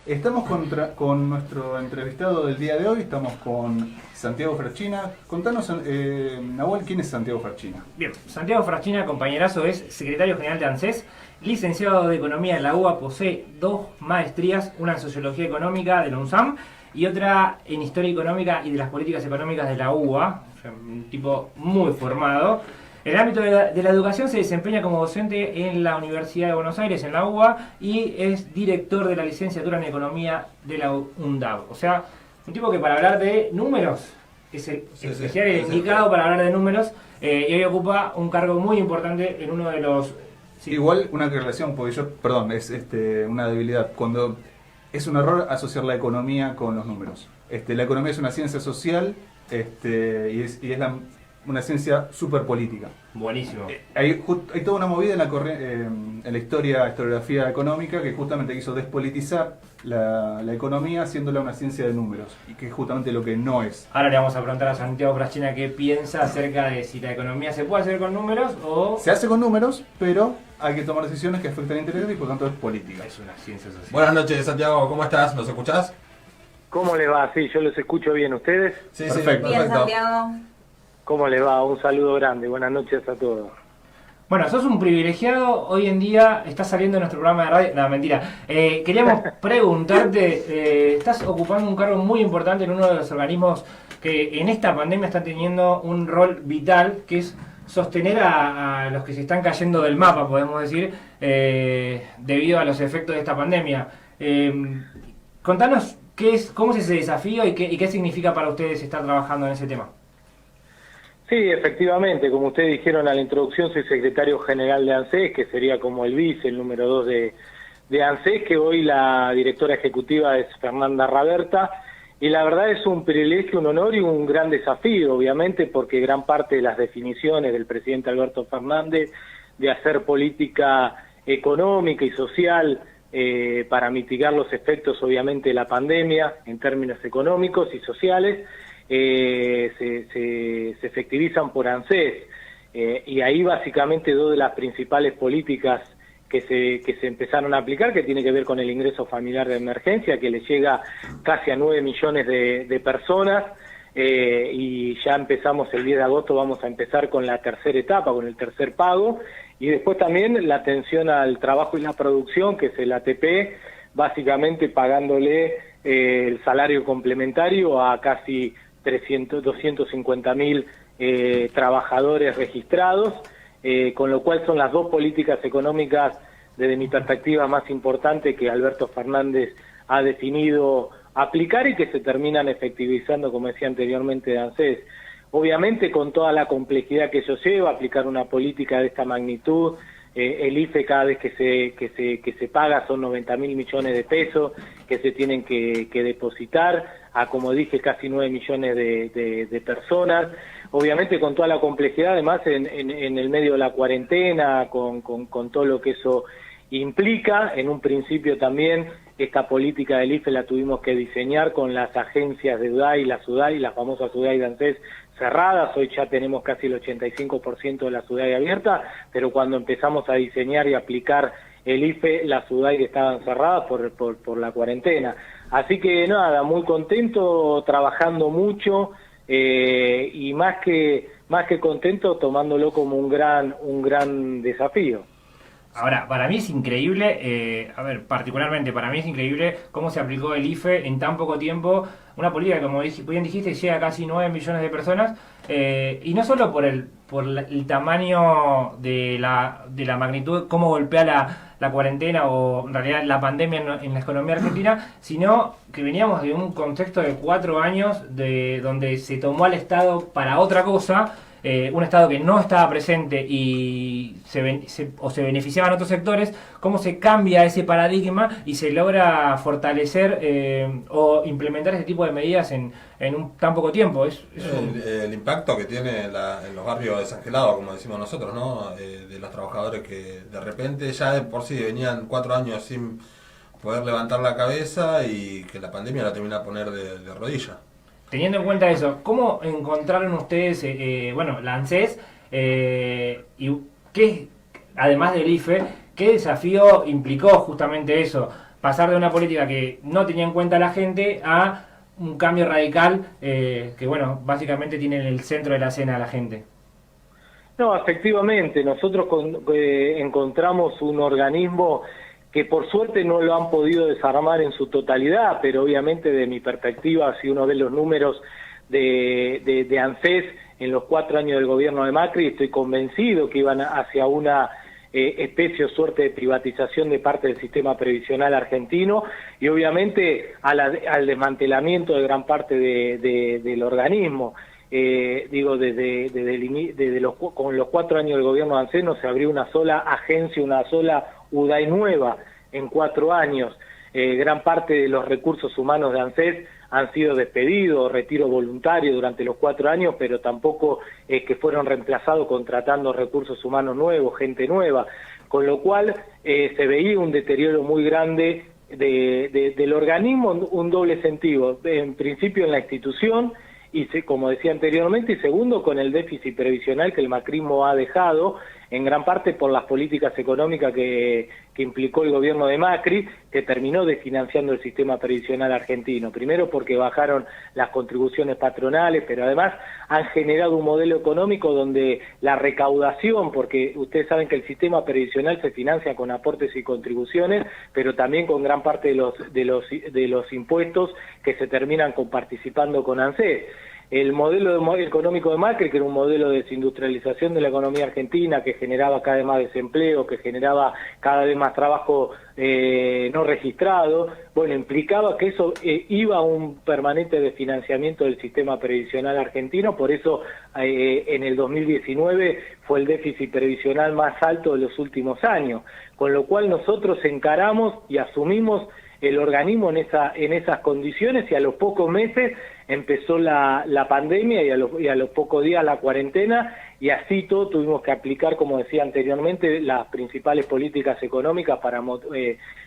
Estamos con nuestro entrevistado del día de hoy, estamos con Santiago Frachina. Contanos, Nahuel, ¿quién es Santiago Frachina? Bien, Santiago Frachina, compañerazo, es secretario general de ANSES, licenciado de Economía en la UBA, posee 2 maestrías, una en Sociología Económica de la UNSAM y otra en Historia Económica y de las Políticas Económicas de la UBA, o sea, un tipo muy formado. En el ámbito de la educación se desempeña como docente en la Universidad de Buenos Aires, en la UBA, y es director de la licenciatura en Economía de la UNDAB. O sea, un tipo que para hablar de números es el especial indicado para hablar de números, y hoy ocupa un cargo muy importante en uno de los... Sí. Igual una relación, porque es una debilidad, cuando es un error asociar la economía con los números. La economía es una ciencia social y es una ciencia súper política. Buenísimo. Hay toda una movida en la historiografía económica que justamente quiso despolitizar la economía haciéndola una ciencia de números, y que es justamente lo que no es. Ahora le vamos a preguntar a Santiago Frachina qué piensa acerca de si la economía se puede hacer con números o... Se hace con números, pero hay que tomar decisiones que afectan a intereses y por tanto es política. Es una ciencia social. Buenas noches, Santiago, ¿cómo estás? ¿Nos escuchás? ¿Cómo le va? Sí, yo los escucho bien. ¿Ustedes? Sí, perfecto. Bien, Santiago. ¿Cómo le va? Un saludo grande. Buenas noches a todos. Bueno, sos un privilegiado, hoy en día estás saliendo en nuestro programa de radio, no, mentira. Queríamos preguntarte, estás ocupando un cargo muy importante en uno de los organismos que en esta pandemia están teniendo un rol vital, que es sostener a los que se están cayendo del mapa, podemos decir, debido a los efectos de esta pandemia. Contanos cómo es ese desafío y qué significa para ustedes estar trabajando en ese tema. Sí, efectivamente, como ustedes dijeron en la introducción, soy secretario general de ANSES, que sería como el vice, el número 2 de ANSES, que hoy la directora ejecutiva es Fernanda Raberta, y la verdad es un privilegio, un honor y un gran desafío, obviamente, porque gran parte de las definiciones del presidente Alberto Fernández de hacer política económica y social para mitigar los efectos, obviamente, de la pandemia en términos económicos y sociales, se efectivizan por ANSES, y ahí básicamente 2 de las principales políticas que se empezaron a aplicar, que tiene que ver con el ingreso familiar de emergencia, que le llega casi a 9 millones de personas, y ya empezamos el 10 de agosto, vamos a empezar con la tercera etapa, con el tercer pago, y después también la atención al trabajo y la producción, que es el ATP, básicamente pagándole el salario complementario a casi 250.000 trabajadores registrados, con lo cual son las 2 políticas económicas, desde mi perspectiva, más importantes que Alberto Fernández ha definido aplicar y que se terminan efectivizando, como decía anteriormente, de ANSES. Obviamente, con toda la complejidad que eso lleva, aplicar una política de esta magnitud. El IFE cada vez que se paga son 90.000 millones de pesos que se tienen que depositar a, como dije, casi 9 millones de personas. Obviamente con toda la complejidad, además en el medio de la cuarentena, con todo lo que eso implica. En un principio también esta política del IFE la tuvimos que diseñar con las agencias de UDAI, la SUDAI, la famosa SUDAI de ANSES, cerradas. Hoy ya tenemos casi el 85% de la SUDAI abierta, pero cuando empezamos a diseñar y aplicar el IFE, las SUDAI estaban cerradas por la cuarentena. Así que nada, muy contento, trabajando mucho, y más que contento, tomándolo como un gran desafío. Ahora, para mí es increíble, particularmente para mí es increíble cómo se aplicó el IFE en tan poco tiempo, una política que, como bien dijiste, llega a casi 9 millones de personas, y no solo por el tamaño de la magnitud, cómo golpea la cuarentena o en realidad la pandemia en la economía argentina, sino que veníamos de un contexto de 4 años donde se tomó al Estado para otra cosa, un Estado que no estaba presente y se beneficiaban otros sectores. Cómo se cambia ese paradigma y se logra fortalecer o implementar ese tipo de medidas en tan poco tiempo. El impacto que tiene en los barrios desangelados, como decimos nosotros, ¿no? De los trabajadores que de repente ya de por sí venían 4 años sin poder levantar la cabeza y que la pandemia la termina a poner de rodillas. Teniendo en cuenta eso, ¿cómo encontraron ustedes, la ANSES, y qué, además del IFE, qué desafío implicó justamente eso pasar de una política que no tenía en cuenta a la gente a un cambio radical que, bueno, básicamente tiene en el centro de la escena a la gente. No, efectivamente, nosotros encontramos un organismo que por suerte no lo han podido desarmar en su totalidad, pero obviamente de mi perspectiva, si uno ve los números de ANSES en los 4 años del gobierno de Macri, estoy convencido que iban hacia una especie o suerte de privatización de parte del sistema previsional argentino y obviamente al desmantelamiento de gran parte del organismo. Con los 4 años del gobierno de ANSES no se abrió una sola agencia, una sola UDAI nueva en 4 años. Gran parte de los recursos humanos de ANSES han sido despedidos, retiro voluntario durante los 4 años, pero tampoco que fueron reemplazados contratando recursos humanos nuevos, gente nueva, con lo cual se veía un deterioro muy grande del organismo, un doble sentido, en principio en la institución, y como decía anteriormente, y segundo, con el déficit previsional que el macrismo ha dejado, en gran parte por las políticas económicas que implicó el gobierno de Macri, que terminó desfinanciando el sistema previsional argentino. Primero porque bajaron las contribuciones patronales, pero además han generado un modelo económico donde la recaudación, porque ustedes saben que el sistema previsional se financia con aportes y contribuciones, pero también con gran parte de los impuestos que se terminan participando con ANSES. El modelo económico de Macri, que era un modelo de desindustrialización de la economía argentina, que generaba cada vez más desempleo, que generaba cada vez más trabajo no registrado, bueno, implicaba que eso iba a un permanente desfinanciamiento del sistema previsional argentino, por eso en el 2019 fue el déficit previsional más alto de los últimos años, con lo cual nosotros encaramos y asumimos el organismo en esas condiciones y a los pocos meses empezó la pandemia y a los pocos días la cuarentena y así todo tuvimos que aplicar, como decía anteriormente, las principales políticas económicas para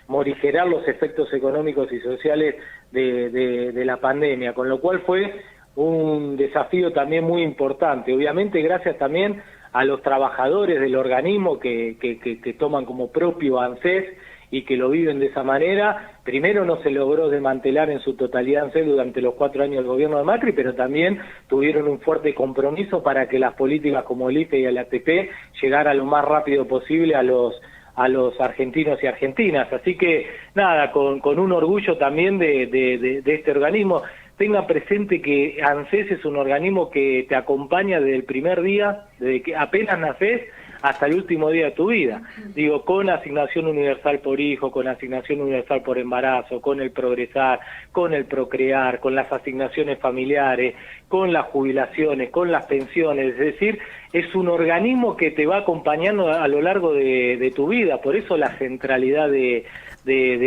morigerar los efectos económicos y sociales de la pandemia, con lo cual fue un desafío también muy importante, obviamente gracias también a los trabajadores del organismo que toman como propio ANSES y que lo viven de esa manera. Primero no se logró desmantelar en su totalidad ANSES durante los 4 años del gobierno de Macri, pero también tuvieron un fuerte compromiso para que las políticas como el IFE y el ATP llegaran lo más rápido posible a los argentinos y argentinas. Así que nada, con un orgullo también de este organismo. Tenga presente que ANSES es un organismo que te acompaña desde el primer día, desde que apenas nacés hasta el último día de tu vida. Digo, con asignación universal por hijo, con asignación universal por embarazo, con el progresar, con el procrear, con las asignaciones familiares, con las jubilaciones, con las pensiones. Es decir, es un organismo que te va acompañando a lo largo de tu vida. Por eso la centralidad de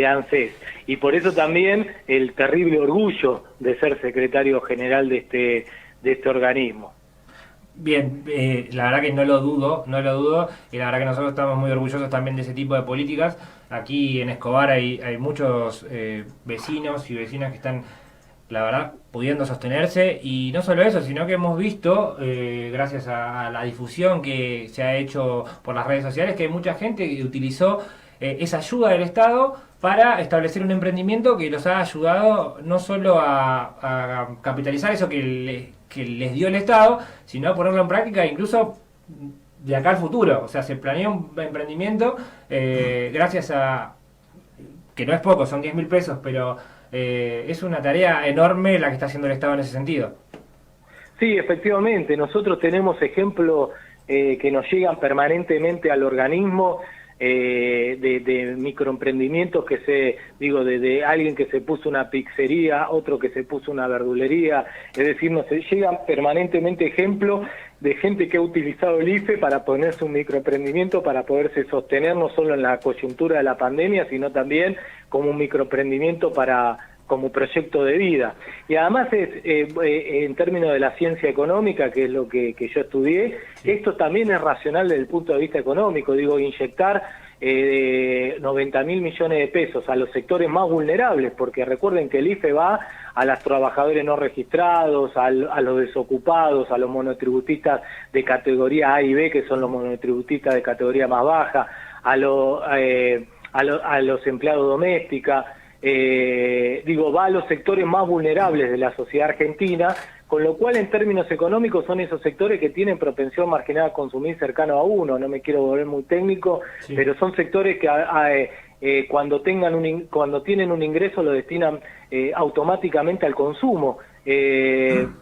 ANSES. Y por eso también el terrible orgullo de ser secretario general de este organismo. Bien, la verdad que no lo dudo, y la verdad que nosotros estamos muy orgullosos también de ese tipo de políticas. Aquí en Escobar hay muchos vecinos y vecinas que están, la verdad, pudiendo sostenerse, y no solo eso, sino que hemos visto, gracias a la difusión que se ha hecho por las redes sociales, que hay mucha gente que utilizó esa ayuda del Estado para establecer un emprendimiento que los ha ayudado no solo a capitalizar eso que les dio el Estado, sino a ponerlo en práctica incluso de acá al futuro. O sea, se planeó un emprendimiento gracias a, que no es poco, son 10.000 pesos, pero es una tarea enorme la que está haciendo el Estado en ese sentido. Sí, efectivamente, nosotros tenemos ejemplos que nos llegan permanentemente al organismo, de microemprendimientos de alguien que se puso una pizzería, otro que se puso una verdulería, es decir, nos llegan permanentemente ejemplos de gente que ha utilizado el IFE para ponerse un microemprendimiento, para poderse sostener no solo en la coyuntura de la pandemia, sino también como un microemprendimiento como proyecto de vida. Y además en términos de la ciencia económica, que es lo que yo estudié, esto también es racional desde el punto de vista económico. Digo, inyectar 90.000 millones de pesos a los sectores más vulnerables, porque recuerden que el IFE va a los trabajadores no registrados, a los desocupados, a los monotributistas de categoría A y B, que son los monotributistas de categoría más baja, a los empleados domésticos, va a los sectores más vulnerables de la sociedad argentina, con lo cual en términos económicos son esos sectores que tienen propensión marginal a consumir cercano a uno. No me quiero volver muy técnico, sí, pero son sectores que cuando tienen un ingreso lo destinan automáticamente al consumo,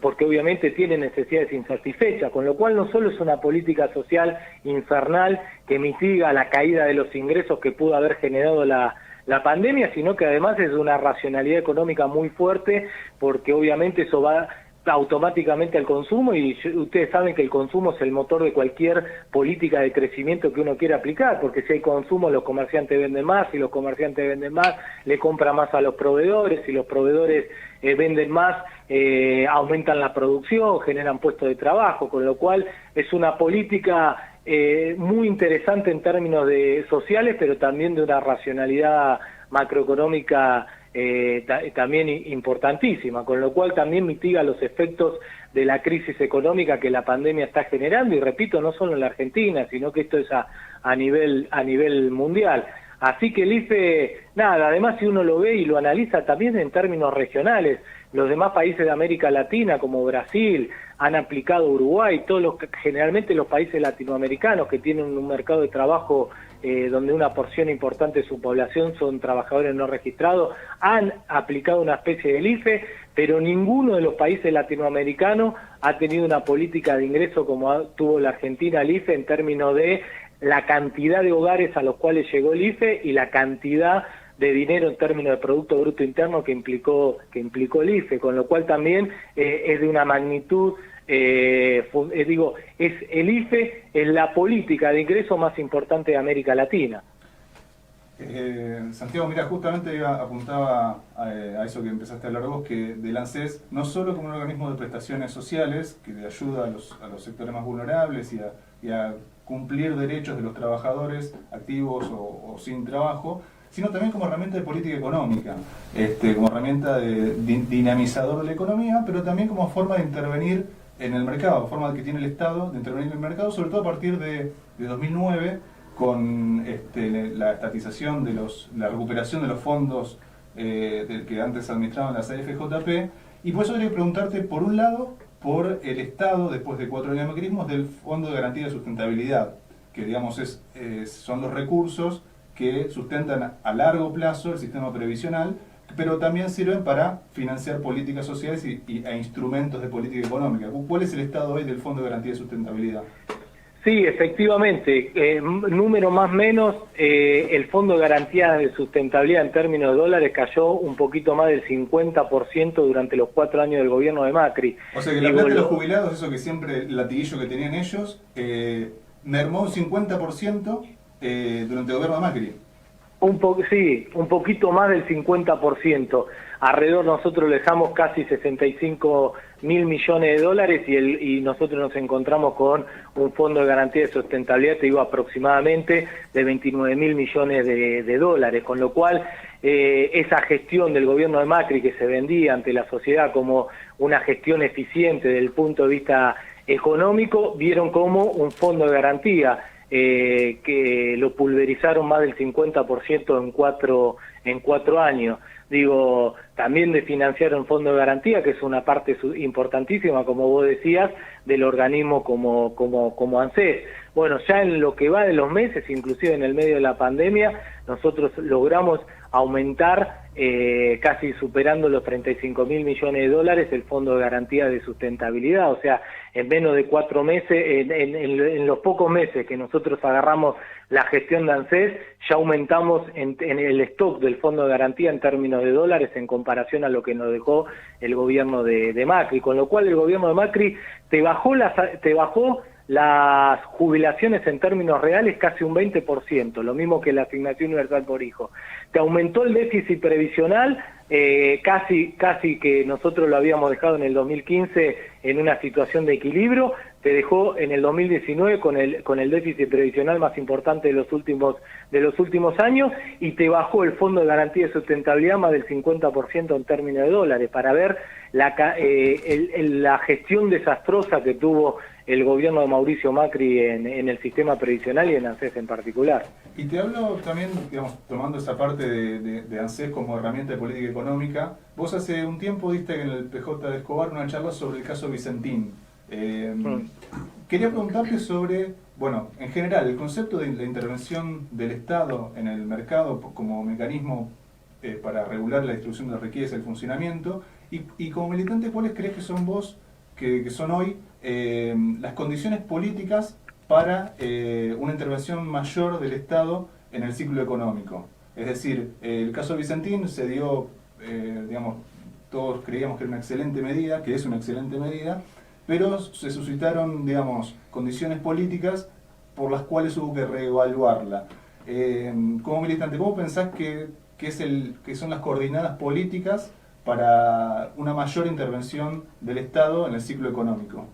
porque obviamente tienen necesidades insatisfechas, con lo cual no solo es una política social infernal que mitiga la caída de los ingresos que pudo haber generado la pandemia, sino que además es una racionalidad económica muy fuerte, porque obviamente eso va automáticamente al consumo, y ustedes saben que el consumo es el motor de cualquier política de crecimiento que uno quiera aplicar, porque si hay consumo los comerciantes venden más, si los comerciantes venden más le compran más a los proveedores, si los proveedores venden más aumentan la producción, generan puestos de trabajo, con lo cual es una política muy interesante en términos sociales, pero también de una racionalidad macroeconómica también importantísima, con lo cual también mitiga los efectos de la crisis económica que la pandemia está generando, y repito, no solo en la Argentina, sino que esto es a nivel mundial. Así que el IFE, además si uno lo ve y lo analiza también en términos regionales, los demás países de América Latina, como Brasil, han aplicado Uruguay, generalmente los países latinoamericanos que tienen un mercado de trabajo donde una porción importante de su población son trabajadores no registrados, han aplicado una especie del IFE, pero ninguno de los países latinoamericanos ha tenido una política de ingreso como tuvo la Argentina el IFE, en términos de la cantidad de hogares a los cuales llegó el IFE y la cantidad de dinero en términos de Producto Bruto Interno que implicó el IFE, con lo cual también es de una magnitud, es el IFE es la política de ingreso más importante de América Latina. Santiago, mira, justamente apuntaba a eso que empezaste a hablar vos, que del ANSES, no solo como un organismo de prestaciones sociales que le ayuda a los sectores más vulnerables y a cumplir derechos de los trabajadores activos o sin trabajo, sino también como herramienta de política económica, como herramienta de dinamizador de la economía, pero también como forma de intervenir en el mercado, forma que tiene el Estado de intervenir en el mercado, sobre todo a partir de 2009, con la estatización la recuperación de los fondos que antes administraban las AFJP, y por eso quería preguntarte, por un lado, por el Estado, después de 4 años de macrismo, del Fondo de Garantía de Sustentabilidad, que digamos son los recursos que sustentan a largo plazo el sistema previsional, pero también sirven para financiar políticas sociales e instrumentos de política económica. ¿Cuál es el estado hoy del Fondo de Garantía de Sustentabilidad? Sí, efectivamente, número más o menos, el Fondo de Garantía de Sustentabilidad en términos de dólares cayó un poquito más del 50% durante los 4 años del gobierno de Macri. O sea que la plata de los jubilados, eso que siempre, el latiguillo que tenían ellos, mermó un 50% durante el gobierno de Macri. Sí, un poquito más del 50%. Alrededor nosotros le dejamos casi 65.000 millones de dólares y nosotros nos encontramos con un fondo de garantía de sustentabilidad, te digo, aproximadamente de 29.000 millones de dólares, con lo cual esa gestión del gobierno de Macri, que se vendía ante la sociedad como una gestión eficiente desde el punto de vista económico, vieron como un fondo de garantía que lo pulverizaron más del 50% en cuatro años. Digo, también de financiar un fondo de garantía, que es una parte importantísima, como vos decías, del organismo como ANSES. Bueno, ya en lo que va de los meses, inclusive en el medio de la pandemia, nosotros logramos aumentar, casi superando los 35.000 millones de dólares, el Fondo de Garantía de Sustentabilidad. O sea, en menos de 4 meses, en los pocos meses que nosotros agarramos la gestión de ANSES, ya aumentamos en el stock del Fondo de Garantía en términos de dólares en comparación a lo que nos dejó el gobierno de Macri, con lo cual el gobierno de Macri te bajó las jubilaciones en términos reales casi un 20%, lo mismo que la asignación universal por hijo. Te aumentó el déficit previsional, casi que nosotros lo habíamos dejado en el 2015 en una situación de equilibrio, te dejó en el 2019 con el déficit previsional más importante de los últimos años, y te bajó el Fondo de Garantía de Sustentabilidad más del 50% en términos de dólares, para ver la gestión desastrosa que tuvo el gobierno de Mauricio Macri en el sistema previsional y en ANSES en particular. Y te hablo también, digamos, tomando esa parte de ANSES como herramienta de política económica. Vos hace un tiempo diste en el PJ de Escobar una charla sobre el caso Vicentín. Quería preguntarte sobre, bueno, en general, el concepto de la intervención del Estado en el mercado como mecanismo para regular la distribución de la riqueza, el funcionamiento, y como militante, ¿cuáles crees que son vos, que son hoy, las condiciones políticas para una intervención mayor del Estado en el ciclo económico? Es decir, el caso Vicentín se dio, digamos, todos creíamos que era una excelente medida, que es una excelente medida, pero se suscitaron, digamos, condiciones políticas por las cuales hubo que reevaluarla. Como militante, ¿cómo pensás que son las coordenadas políticas para una mayor intervención del Estado en el ciclo económico?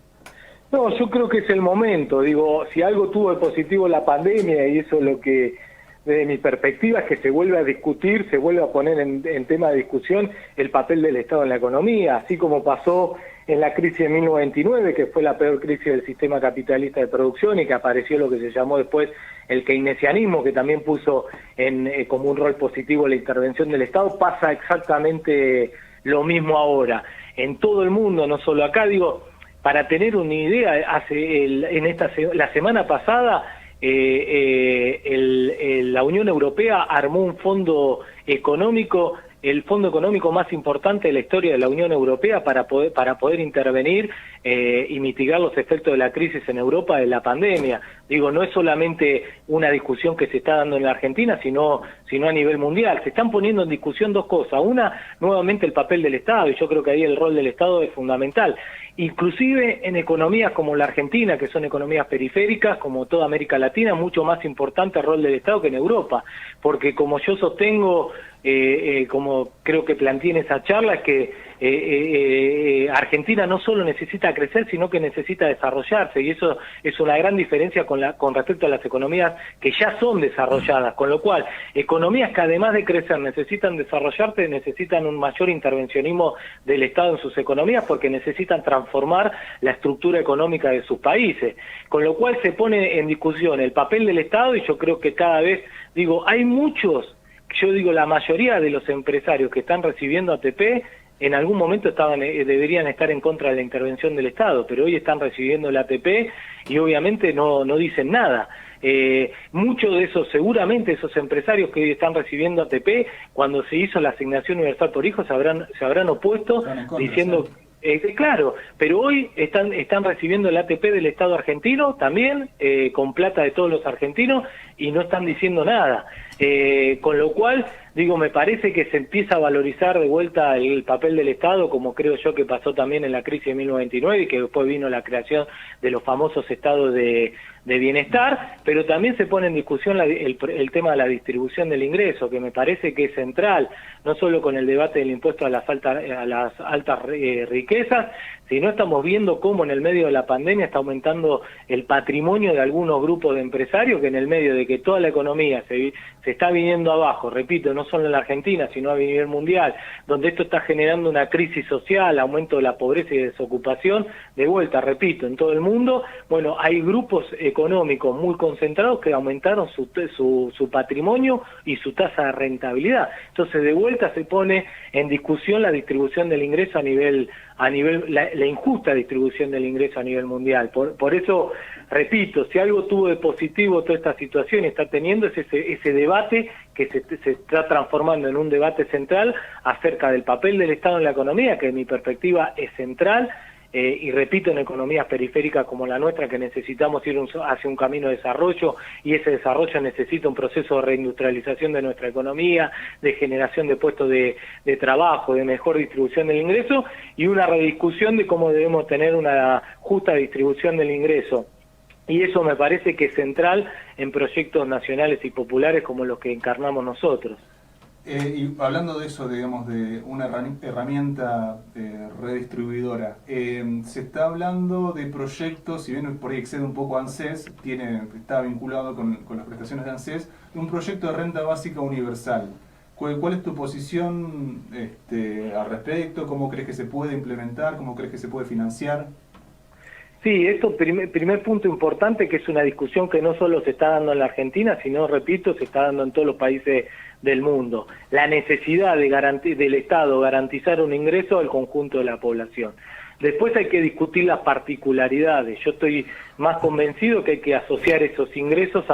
No, yo creo que es el momento. Digo, si algo tuvo de positivo la pandemia, y eso es lo que, desde mi perspectiva, es que se vuelve a discutir, se vuelve a poner en tema de discusión el papel del Estado en la economía, así como pasó en la crisis de 1929, que fue la peor crisis del sistema capitalista de producción y que apareció lo que se llamó después el keynesianismo, que también puso como un rol positivo la intervención del Estado. Pasa exactamente lo mismo ahora. En todo el mundo, no solo acá, digo, para tener una idea, la semana pasada la Unión Europea armó un fondo económico, el fondo económico más importante de la historia de la Unión Europea para poder intervenir y mitigar los efectos de la crisis en Europa de la pandemia. Digo, no es solamente una discusión que se está dando en la Argentina, sino a nivel mundial. Se están poniendo en discusión dos cosas. Una, nuevamente el papel del Estado, y yo creo que ahí el rol del Estado es fundamental. Inclusive en economías como la Argentina, que son economías periféricas, como toda América Latina, mucho más importante el rol del Estado que en Europa, porque como yo sostengo, como creo que planteé en esa charla, es que Argentina no solo necesita crecer, sino que necesita desarrollarse, y eso es una gran diferencia con respecto a las economías que ya son desarrolladas, con lo cual, economías que además de crecer necesitan desarrollarse, necesitan un mayor intervencionismo del Estado en sus economías, porque necesitan transformar la estructura económica de sus países, con lo cual se pone en discusión el papel del Estado, y yo creo que cada vez, digo, hay muchos, yo digo, la mayoría de los empresarios que están recibiendo ATP en algún momento deberían estar en contra de la intervención del Estado, pero hoy están recibiendo el ATP y obviamente no dicen nada. Muchos de esos, seguramente esos empresarios que hoy están recibiendo ATP, cuando se hizo la asignación universal por hijos, se habrán opuesto diciendo... claro, pero hoy están recibiendo el ATP del Estado argentino también, con plata de todos los argentinos, y no están diciendo nada. Con lo cual, digo, me parece que se empieza a valorizar de vuelta el papel del Estado, como creo yo que pasó también en la crisis de 1929, y que después vino la creación de los famosos estados de bienestar, pero también se pone en discusión el tema de la distribución del ingreso, que me parece que es central, no solo con el debate del impuesto a las altas riquezas, sino estamos viendo cómo en el medio de la pandemia está aumentando el patrimonio de algunos grupos de empresarios, que en el medio de que toda la economía se está viniendo abajo, repito, no solo en la Argentina, sino a nivel mundial, donde esto está generando una crisis social, aumento de la pobreza y desocupación, de vuelta, repito, en todo el mundo, bueno, hay grupos económicos muy concentrados que aumentaron su patrimonio y su tasa de rentabilidad. Entonces, de vuelta se pone en discusión la distribución del ingreso a nivel la injusta distribución del ingreso a nivel mundial. Por eso, repito, si algo tuvo de positivo toda esta situación y está teniendo es ese debate que se está transformando en un debate central acerca del papel del Estado en la economía, que en mi perspectiva es central, y repito, en economías periféricas como la nuestra, que necesitamos ir hacia un camino de desarrollo, y ese desarrollo necesita un proceso de reindustrialización de nuestra economía, de generación de puestos de trabajo, de mejor distribución del ingreso, y una rediscusión de cómo debemos tener una justa distribución del ingreso. Y eso me parece que es central en proyectos nacionales y populares como los que encarnamos nosotros. Y hablando de eso, digamos, de una herramienta redistribuidora, se está hablando de proyectos, si bien por ahí excede un poco a ANSES, está vinculado con las prestaciones de ANSES, un proyecto de renta básica universal. ¿Cuál es tu posición al respecto? ¿Cómo crees que se puede implementar? ¿Cómo crees que se puede financiar? Sí, esto primer punto importante, que es una discusión que no solo se está dando en la Argentina, sino, repito, se está dando en todos los países del mundo. La necesidad del Estado garantizar un ingreso al conjunto de la población. Después hay que discutir las particularidades. Yo estoy más convencido que hay que asociar esos ingresos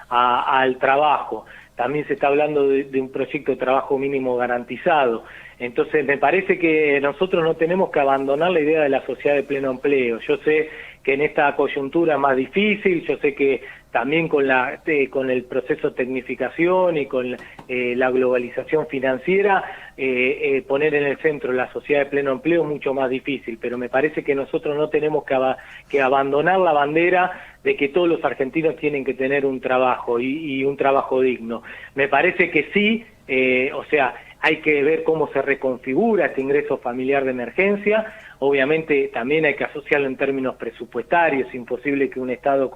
al trabajo. También se está hablando de un proyecto de trabajo mínimo garantizado. Entonces me parece que nosotros no tenemos que abandonar la idea de la sociedad de pleno empleo. Yo sé que en esta coyuntura es más difícil, yo sé que también con el proceso de tecnificación y con la globalización financiera, poner en el centro la sociedad de pleno empleo es mucho más difícil, pero me parece que nosotros no tenemos que abandonar la bandera de que todos los argentinos tienen que tener un trabajo y un trabajo digno. Me parece que sí, o sea, hay que ver cómo se reconfigura este ingreso familiar de emergencia. Obviamente también hay que asociarlo en términos presupuestarios. Es imposible que un Estado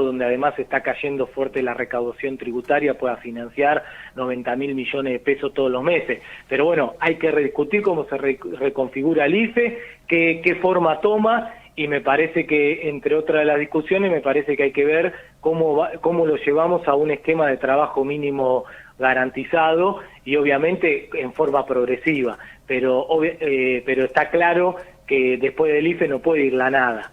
donde además está cayendo fuerte la recaudación tributaria pueda financiar 90.000 millones de pesos todos los meses. Pero bueno, hay que rediscutir cómo se reconfigura el IFE, qué forma toma, y me parece que, entre otras de las discusiones, me parece que hay que ver cómo lo llevamos a un esquema de trabajo mínimo garantizado y obviamente en forma progresiva, pero está claro que después del IFE no puede ir la nada,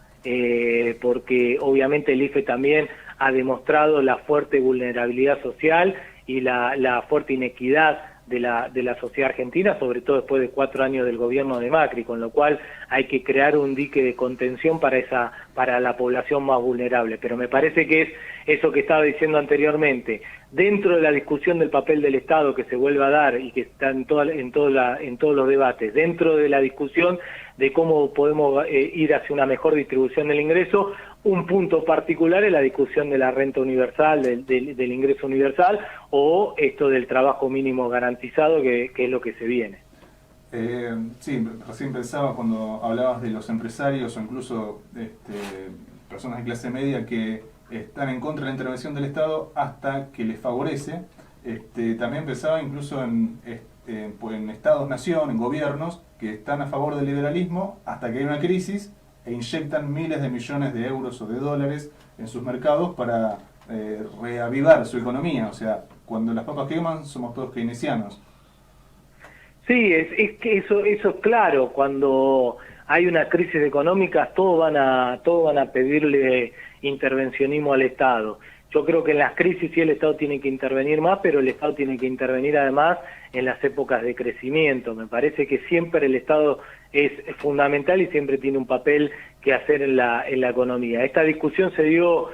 porque obviamente el IFE también ha demostrado la fuerte vulnerabilidad social y la fuerte inequidad de la sociedad argentina, sobre todo después de 4 años del gobierno de Macri, con lo cual hay que crear un dique de contención para la población más vulnerable. Pero me parece que es eso que estaba diciendo anteriormente, dentro de la discusión del papel del Estado que se vuelve a dar y que está en todos los debates, dentro de la discusión de cómo podemos ir hacia una mejor distribución del ingreso, un punto particular es la discusión de la renta universal, del ingreso universal, o esto del trabajo mínimo garantizado, que es lo que se viene. Sí, recién pensaba cuando hablabas de los empresarios o incluso personas de clase media que están en contra de la intervención del Estado hasta que les favorece. También pensaba incluso en Estados-nación, en gobiernos que están a favor del liberalismo hasta que hay una crisis e inyectan miles de millones de euros o de dólares en sus mercados para reavivar su economía. O sea, cuando las papas queman somos todos keynesianos. Sí, es que eso es claro. Cuando hay una crisis económica, todos van a pedirle intervencionismo al Estado. Yo creo que en las crisis sí el Estado tiene que intervenir más, pero el Estado tiene que intervenir además en las épocas de crecimiento. Me parece que siempre el Estado es fundamental y siempre tiene un papel que hacer en la economía. Esta discusión se dio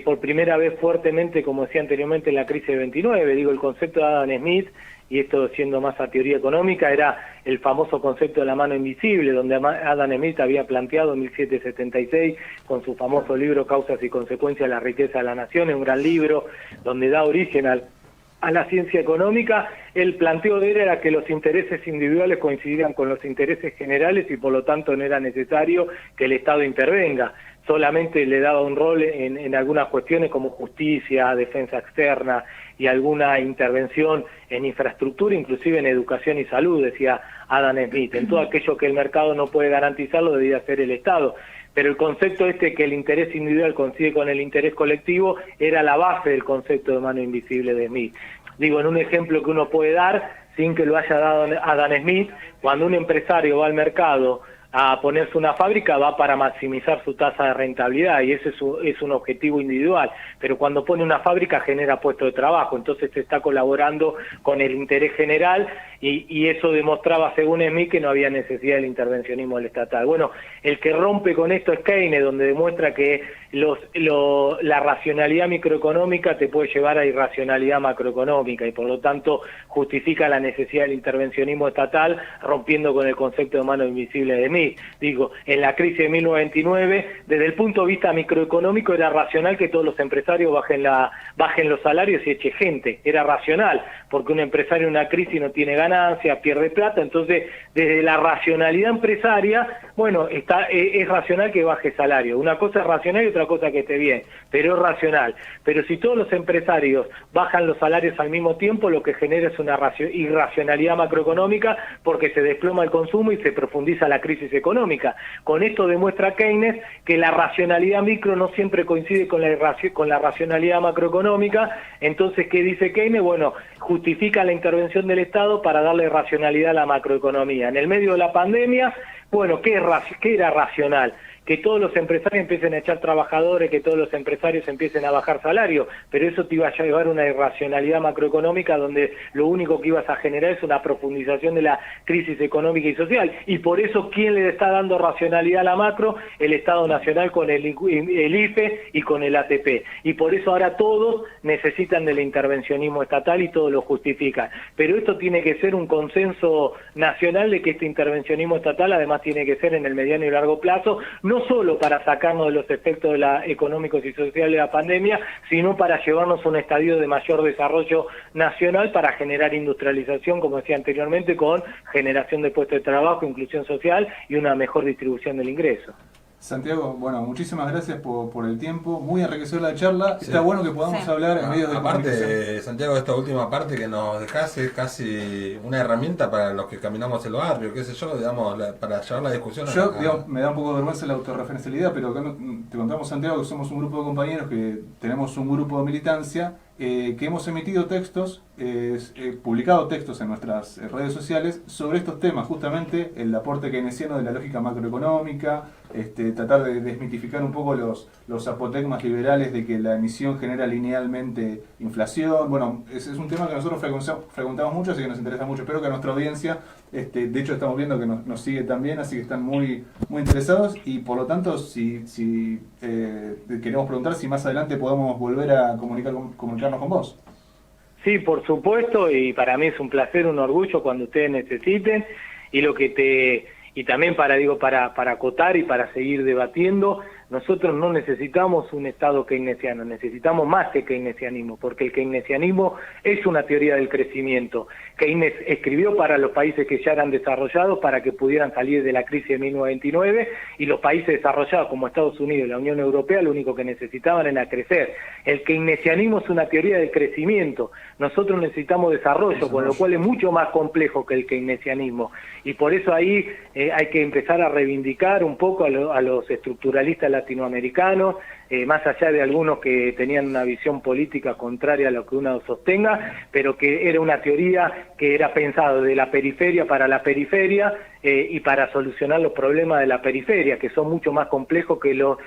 por primera vez fuertemente, como decía anteriormente, en la crisis de 29. Digo, el concepto de Adam Smith, y esto siendo más a teoría económica, era el famoso concepto de la mano invisible, donde Adam Smith había planteado en 1776 con su famoso libro Causas y Consecuencias de la Riqueza de la Nación, un gran libro donde da origen a la ciencia económica. El planteo de él era que los intereses individuales coincidían con los intereses generales y por lo tanto no era necesario que el Estado intervenga. Solamente le daba un rol en algunas cuestiones como justicia, defensa externa y alguna intervención en infraestructura, inclusive en educación y salud, decía Adam Smith. En todo aquello que el mercado no puede garantizarlo debía hacer el Estado. Pero el concepto que el interés individual coincide con el interés colectivo era la base del concepto de mano invisible de Smith. Digo, en un ejemplo que uno puede dar, sin que lo haya dado Adam Smith, cuando un empresario va al mercado a ponerse una fábrica, va para maximizar su tasa de rentabilidad y ese es un objetivo individual, pero cuando pone una fábrica genera puestos de trabajo, entonces se está colaborando con el interés general y eso demostraba, según Smith, que no había necesidad del intervencionismo del estatal. Bueno, el que rompe con esto es Keynes, donde demuestra que la racionalidad microeconómica te puede llevar a irracionalidad macroeconómica y por lo tanto justifica la necesidad del intervencionismo estatal, rompiendo con el concepto de mano invisible de Smith. Digo, en la crisis de 1929, desde el punto de vista microeconómico era racional que todos los empresarios bajen los salarios y eche gente, era racional, porque un empresario en una crisis no tiene ganancia, pierde plata, entonces desde la racionalidad empresaria, bueno, es racional que baje salario. Una cosa es racional y otra cosa que esté bien, pero es racional. Pero si todos los empresarios bajan los salarios al mismo tiempo, lo que genera es una irracionalidad macroeconómica porque se desploma el consumo y se profundiza la crisis económica. Con esto demuestra Keynes que la racionalidad micro no siempre coincide con la racionalidad macroeconómica. Entonces, ¿qué dice Keynes? Bueno, justifica la intervención del Estado para darle racionalidad a la macroeconomía. En el medio de la pandemia, bueno, ¿qué era racional? Que todos los empresarios empiecen a echar trabajadores, que todos los empresarios empiecen a bajar salarios, pero eso te iba a llevar a una irracionalidad macroeconómica donde lo único que ibas a generar es una profundización de la crisis económica y social. Y por eso, ¿quién le está dando racionalidad a la macro? El Estado Nacional con el IFE y con el ATP. Y por eso ahora todos necesitan del intervencionismo estatal y todos lo justifican. Pero esto tiene que ser un consenso nacional de que este intervencionismo estatal además tiene que ser en el mediano y largo plazo, no solo para sacarnos de los efectos económicos y sociales de la pandemia, sino para llevarnos a un estadio de mayor desarrollo nacional para generar industrialización, como decía anteriormente, con generación de puestos de trabajo, inclusión social y una mejor distribución del ingreso. Santiago, bueno, muchísimas gracias por el tiempo, muy enriquecedora la charla. Sí. Está bueno que podamos hablar en medios de comunicación. Aparte, Santiago, esta última parte que nos dejás es casi una herramienta para los que caminamos el barrio, qué sé yo, digamos, para llevar la discusión Digamos, me da un poco de vergüenza la autorreferencialidad, pero acá te contamos, Santiago, que somos un grupo de compañeros que tenemos un grupo de militancia, que hemos emitido textos, publicado textos en nuestras redes sociales sobre estos temas, justamente el aporte keynesiano de la lógica macroeconómica, tratar de desmitificar un poco los apotegmas liberales de que la emisión genera linealmente inflación. Bueno, es un tema que nosotros frecuentamos mucho, así que nos interesa mucho. Espero que a nuestra audiencia, de hecho estamos viendo que nos sigue también, así que están muy interesados, y por lo tanto, si queremos preguntar si más adelante podemos volver a comunicarnos con vos. Sí, por supuesto, y para mí es un placer, un orgullo cuando ustedes necesiten, y también para acotar y para seguir debatiendo, nosotros no necesitamos un Estado keynesiano, necesitamos más que keynesianismo, porque el keynesianismo es una teoría del crecimiento. Keynes escribió para los países que ya eran desarrollados para que pudieran salir de la crisis de 1929, y los países desarrollados como Estados Unidos y la Unión Europea lo único que necesitaban era crecer. El keynesianismo es una teoría del crecimiento, nosotros necesitamos desarrollo, con lo cual es mucho más complejo que el keynesianismo, y por eso ahí hay que empezar a reivindicar un poco a los estructuralistas latinoamericanos, más allá de algunos que tenían una visión política contraria a lo que uno sostenga, pero que era una teoría que era pensada de la periferia para la periferia, y para solucionar los problemas de la periferia, que son mucho más complejos que los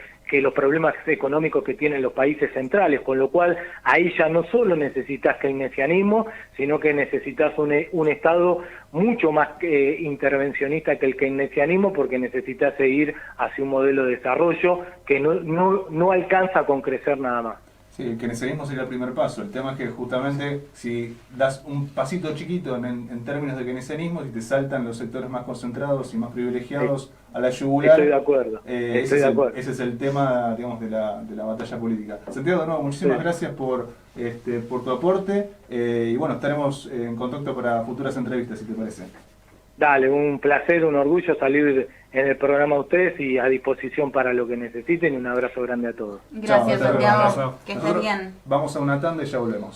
problemas económicos que tienen los países centrales, con lo cual ahí ya no solo necesitas keynesianismo, sino que necesitas un Estado mucho más intervencionista que el keynesianismo, porque necesitas seguir hacia un modelo de desarrollo que no alcanza con crecer nada más. Sí, el keynesianismo sería el primer paso. El tema es que justamente si das un pasito chiquito en términos de keynesianismo, si te saltan los sectores más concentrados y más privilegiados a la yugular. Estoy de acuerdo. Ese es el tema, digamos, de la batalla política. Santiago, de nuevo, muchísimas gracias por tu aporte, y bueno, estaremos en contacto para futuras entrevistas, si te parece. Dale, un placer, un orgullo salir en el programa de ustedes y a disposición para lo que necesiten, y un abrazo grande a todos. Gracias, Chao, Santiago. Que estés bien. Vamos a una tanda y ya volvemos.